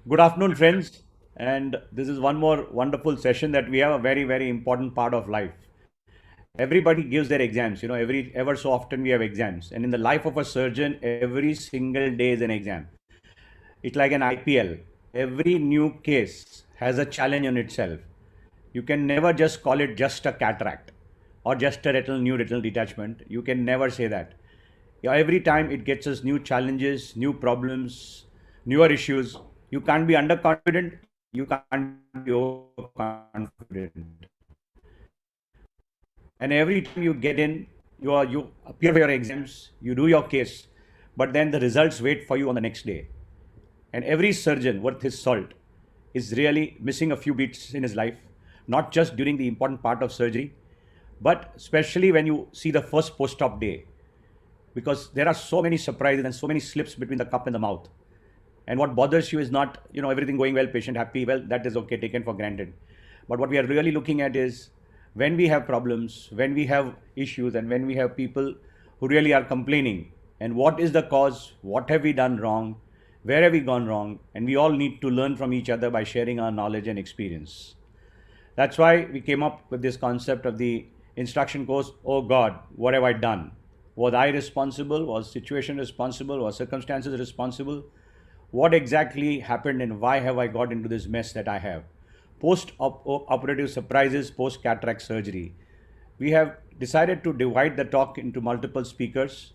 Good afternoon, friends. And this is one more wonderful session that we have a very, very important part of life. Everybody gives their exams, every ever so often we have exams. And in the life of a surgeon, every single day is an exam. It's like an IPL. Every new case has a challenge in itself. You can never just call it just a cataract or just a new retinal detachment. You can never say that. Yeah, every time it gets us new challenges, new problems, newer issues. You can't be underconfident. You can't be overconfident. And every time you get in, you appear for your exams, you do your case, but then the results wait for you on the next day. And every surgeon worth his salt is really missing a few beats in his life, not just during the important part of surgery, but especially when you see the first post-op day, because there are so many surprises and so many slips between the cup and the mouth. And what bothers you is not, everything going well, patient happy, well, that is okay, taken for granted. But what we are really looking at is when we have problems, when we have issues, and when we have people who really are complaining, and what is the cause, what have we done wrong, where have we gone wrong, and we all need to learn from each other by sharing our knowledge and experience. That's why we came up with this concept of the instruction course. Oh God, what have I done? Was I responsible? Was situation responsible? Was circumstances responsible? What exactly happened and why have I got into this mess that I have? Post operative surprises, post cataract surgery. We have decided to divide the talk into multiple speakers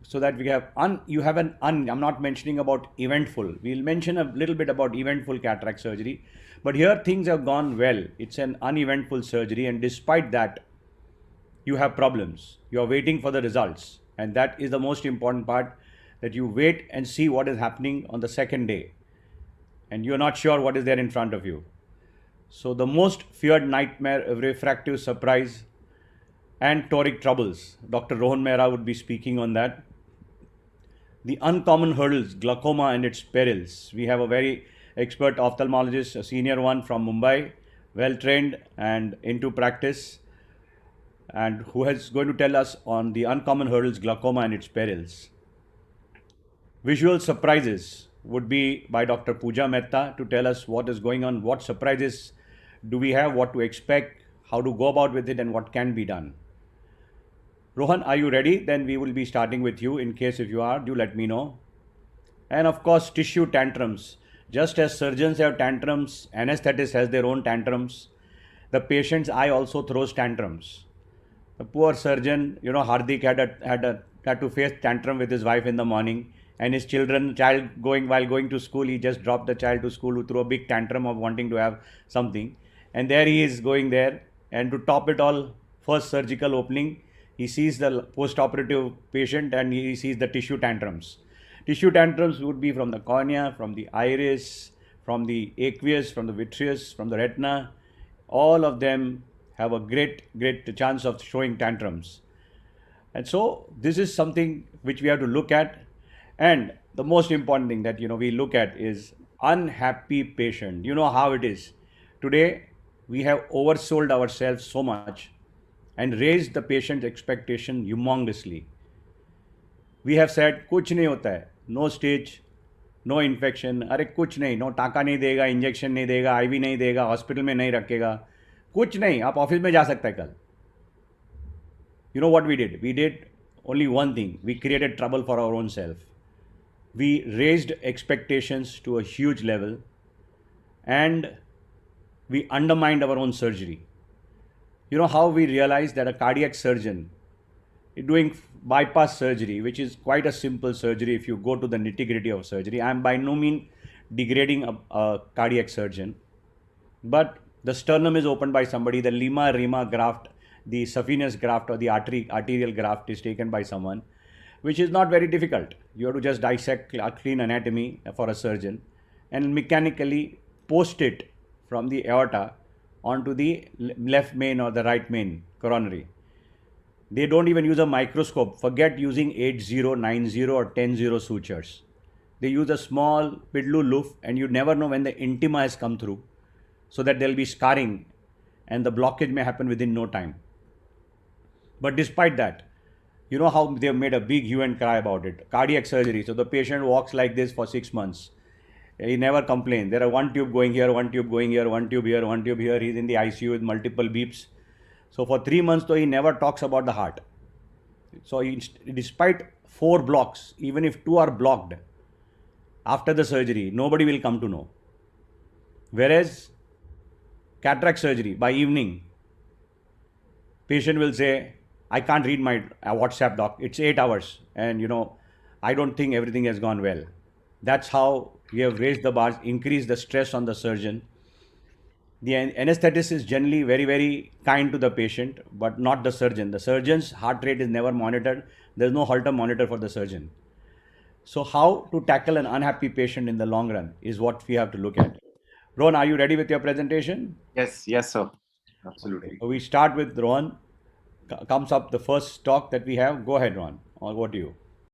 so that we have you have I'm not mentioning about eventful. We'll mention a little bit about eventful cataract surgery, but here things have gone well. It's an uneventful surgery, and despite that, you have problems. You are waiting for the results, and that is the most important part, that you wait and see what is happening on the second day, and you're not sure what is there in front of you. So the most feared nightmare of refractive surprise and toric troubles. Dr. Rohan Mehra would be speaking on that. The uncommon hurdles, glaucoma and its perils. We have a very expert ophthalmologist, a senior one from Mumbai, well trained and into practice, and who is going to tell us on the uncommon hurdles, glaucoma and its perils. Visual surprises would be by Dr. Pooja Mehta to tell us what is going on, what surprises do we have, what to expect, how to go about with it, and what can be done. Rohan, are you ready? Then we will be starting with you. In case if you are, do let me know. And of course, tissue tantrums. Just as surgeons have tantrums, anesthetists has their own tantrums. The patient's eye also throws tantrums. The poor surgeon, Hardik had to face tantrum with his wife in the morning, and his child going to school. He just dropped the child to school who threw a big tantrum of wanting to have something, and there he is going there. And to top it all, first surgical opening, he sees the post-operative patient and he sees the tissue tantrums. Tissue tantrums would be from the cornea, from the iris, from the aqueous, from the vitreous, from the retina. All of them have a great chance of showing tantrums. And so this is something which we have to look at. And the most important thing that we look at is unhappy patient. You know how it is. Today we have oversold ourselves so much and raised the patient's expectation humongously. We have said कुछ नहीं होता है, no stage, no infection, अरे कुछ नहीं, no टाका नहीं देगा, इंजेक्शन नहीं देगा, आईवी नहीं देगा, हॉस्पिटल में नहीं रखेगा, कुछ नहीं, आप ऑफिस में जा सकता है कल. You know what we did? We did only one thing. We created trouble for our own self. We raised expectations to a huge level and we undermined our own surgery. You know how we realized that a cardiac surgeon doing bypass surgery, which is quite a simple surgery if you go to the nitty-gritty of surgery. I am by no means degrading a cardiac surgeon, but the sternum is opened by somebody, the lima rima graft, the saphenous graft or the arterial graft is taken by someone, which is not very difficult. You have to just dissect a clean anatomy for a surgeon and mechanically post it from the aorta onto the left main or the right main coronary. They don't even use a microscope. Forget using 80, 90 or 10 sutures. They use a small pidlu loof and you never know when the intima has come through, so that there will be scarring and the blockage may happen within no time. But despite that, you know how they have made a big hue and cry about it. Cardiac surgery. So the patient walks like this for 6 months. He never complains. There are one tube going here, one tube going here, one tube here, one tube here. He's in the ICU with multiple beeps. So for 3 months, though, he never talks about the heart. So despite 4 blocks, even if 2 are blocked after the surgery, nobody will come to know. Whereas cataract surgery, by evening, patient will say, I can't read my WhatsApp doc. It's 8 hours, and I don't think everything has gone well. That's how we have raised the bars, increased the stress on the surgeon. The anesthetist is generally very, very kind to the patient, but not the surgeon. The surgeon's heart rate is never monitored. There's no Holter monitor for the surgeon. So, how to tackle an unhappy patient in the long run is what we have to look at. Rohan, are you ready with your presentation? Yes, sir. Okay. Absolutely. So we start with Rohan. Comes up the first talk that we have. Go ahead, Rohan. Over to you.